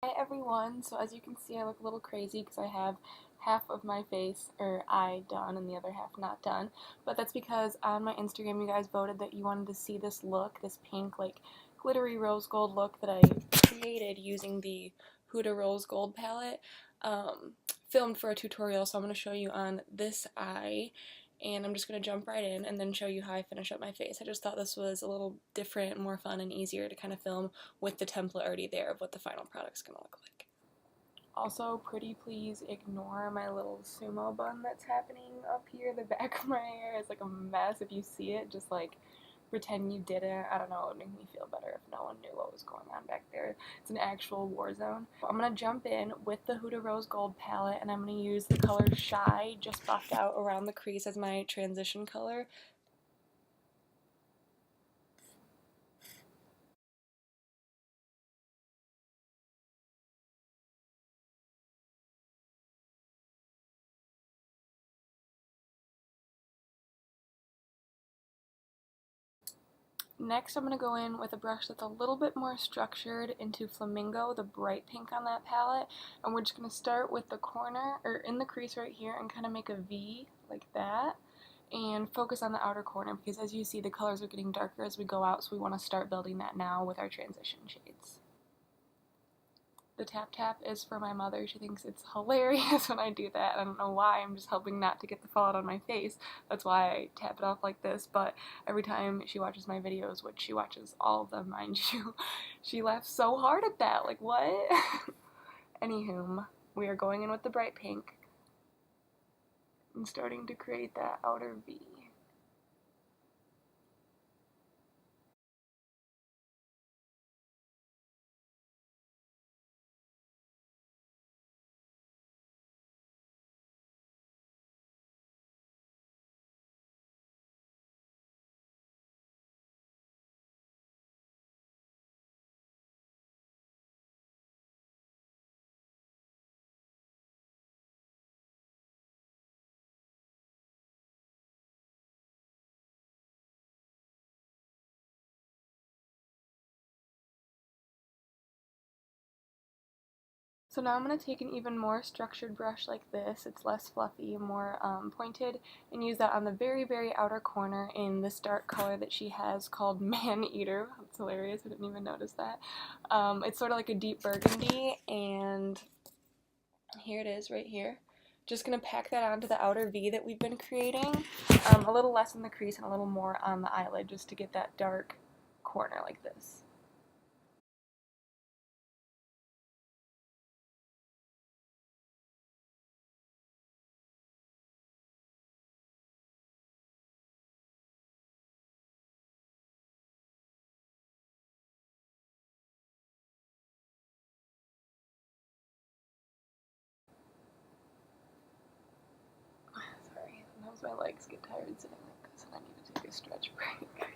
Hi everyone, so as you can see I look a little crazy because I have half of my face or eye done and the other half not done, but that's because on my Instagram you guys voted that you wanted to see this look, this pink like glittery rose gold look that I created using the Huda Rose Gold palette, filmed for a tutorial, so I'm going to show you on this eye and I'm just going to jump right in and then show you how I finish up my face. I just thought this was a little different, more fun, and easier to kind of film with the template already there of what the final product's going to look like. Also, pretty please ignore my little sumo bun that's happening up here. The back of my hair is like a mess. If you see it, just like pretend you didn't. I don't know, it would make me feel better if no one knew what was going on back there. It's an actual war zone. I'm going to jump in with the Huda Rose Gold palette and I'm going to use the color Shy, just buffed out around the crease, as my transition color. Next, I'm going to go in with a brush that's a little bit more structured into Flamingo, the bright pink on that palette, and we're just going to start with the corner, or in the crease right here, and kind of make a V like that, and focus on the outer corner, because as you see, the colors are getting darker as we go out, so we want to start building that now with our transition shades. The tap tap is for my mother. She thinks it's hilarious when I do that. I don't know why. I'm just hoping not to get the fallout on my face. That's why I tap it off like this. But every time she watches my videos, which she watches all of them, mind you, she laughs so hard at that. Like, what? Anywho, we are going in with the bright pink and starting to create that outer V. So now I'm going to take an even more structured brush like this. It's less fluffy, more pointed, and use that on the very, very outer corner in this dark color that she has called Man Eater. It's hilarious, I didn't even notice that. It's sort of like a deep burgundy, and here it is right here. Just going to pack that onto the outer V that we've been creating, a little less in the crease and a little more on the eyelid just to get that dark corner like this. Sorry, sometimes my legs get tired sitting like this and I need to take a stretch break.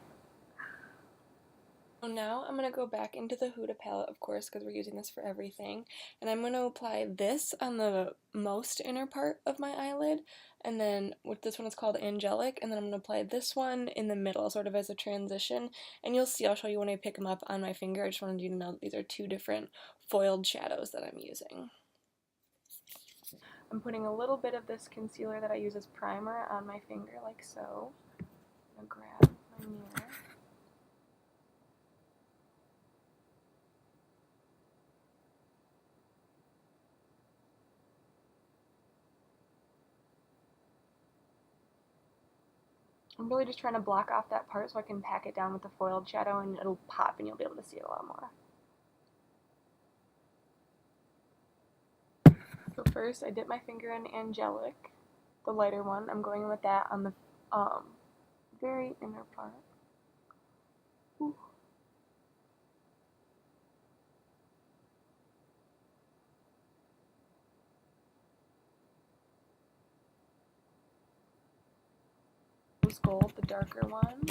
So now I'm going to go back into the Huda palette, of course, because we're using this for everything, and I'm going to apply this on the most inner part of my eyelid, and then with this one it's called Angelic, and then I'm going to apply this one in the middle, sort of as a transition, and you'll see, I'll show you when I pick them up on my finger. I just wanted you to know that these are two different foiled shadows that I'm using. I'm putting a little bit of this concealer that I use as primer on my finger, like so. I'm going to grab my mirror. I'm really just trying to block off that part so I can pack it down with the foiled shadow and it'll pop and you'll be able to see it a lot more. So first I dip my finger in Angelic, the lighter one. I'm going with that on the very inner part. Ooh. Rose Gold, the darker one.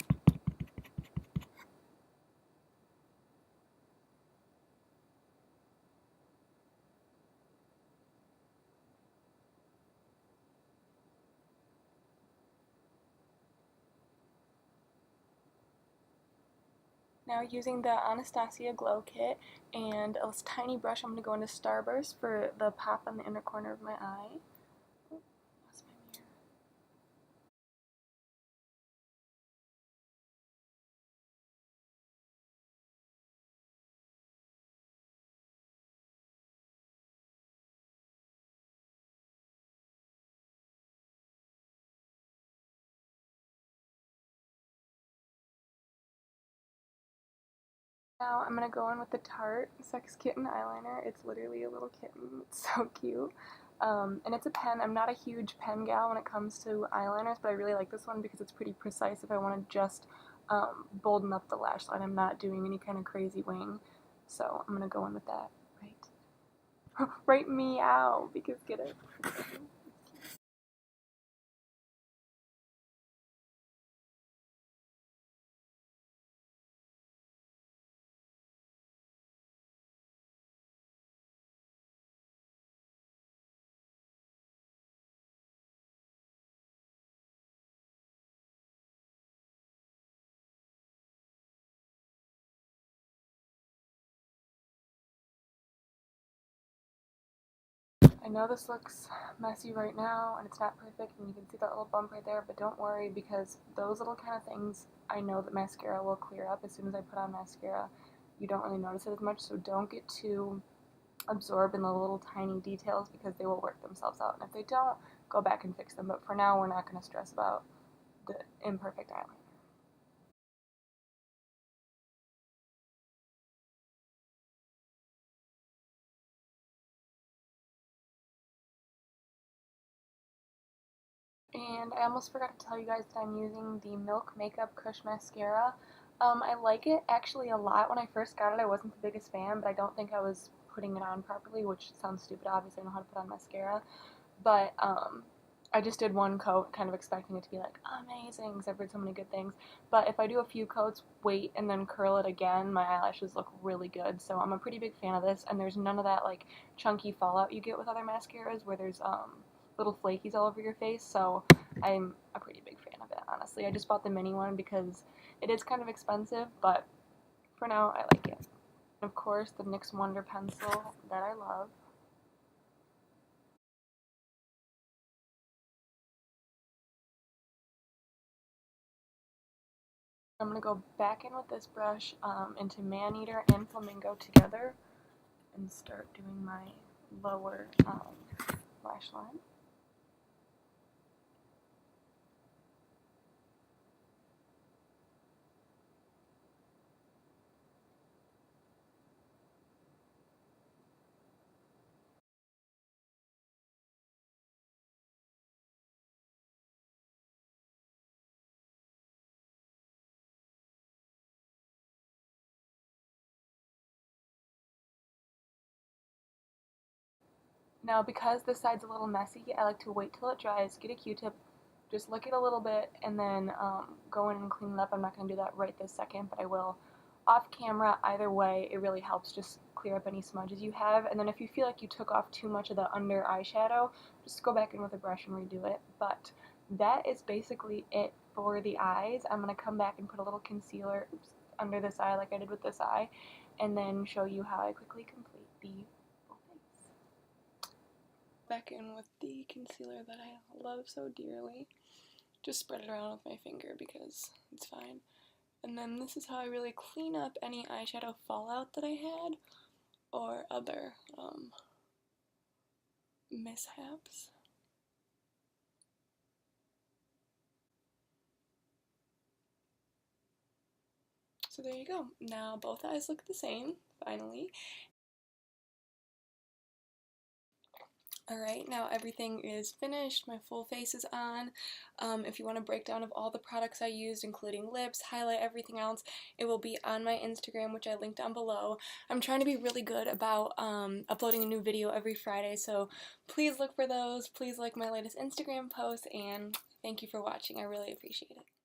Now using the Anastasia Glow Kit and a tiny brush, I'm going to go into Starburst for the pop on the inner corner of my eye. Oh, lost my mirror. Now I'm going to go in with the Tarte Sex Kitten eyeliner. It's literally a little kitten. It's so cute. And it's a pen. I'm not a huge pen gal when it comes to eyeliners, but I really like this one because it's pretty precise if I want to just bolden up the lash line. I'm not doing any kind of crazy wing. So I'm going to go in with that. Right. Right meow, because get it. I know this looks messy right now and it's not perfect and you can see that little bump right there, but don't worry because those little kind of things I know that mascara will clear up as soon as I put on mascara. You don't really notice it as much, so don't get too absorbed in the little tiny details because they will work themselves out. And if they don't, go back and fix them. But for now, we're not going to stress about the imperfect eyeliner. And I almost forgot to tell you guys that I'm using the Milk Makeup Kush Mascara. I like it actually a lot. When I first got it, I wasn't the biggest fan, but I don't think I was putting it on properly, which sounds stupid. Obviously, I know how to put on mascara. But I just did one coat, kind of expecting it to be like amazing because I've heard so many good things. But if I do a few coats, wait, and then curl it again, my eyelashes look really good. So I'm a pretty big fan of this, and there's none of that like chunky fallout you get with other mascaras where there's little flakies all over your face. So I'm a pretty big fan of it, honestly. I just bought the mini one because it is kind of expensive, but for now I like it. Of course, the NYX Wonder pencil that I love. I'm going to go back in with this brush into Maneater and Flamingo together and start doing my lower lash line. Now because this side's a little messy, I like to wait till it dries, get a Q-tip, just lick it a little bit, and then go in and clean it up. I'm not going to do that right this second, but I will off camera. Either way, it really helps just clear up any smudges you have. And then if you feel like you took off too much of the under eyeshadow, just go back in with a brush and redo it. But that is basically it for the eyes. I'm going to come back and put a little concealer under this eye like I did with this eye, and then show you how I quickly complete the full face. Back in with the concealer that I love so dearly. Just spread it around with my finger because it's fine. And then this is how I really clean up any eyeshadow fallout that I had or other mishaps. So there you go. Now both eyes look the same, finally. Alright, now everything is finished, my full face is on. If you want a breakdown of all the products I used, including lips, highlight, everything else, it will be on my Instagram, which I linked down below. I'm trying to be really good about uploading a new video every Friday, so please look for those, please like my latest Instagram posts, and thank you for watching, I really appreciate it.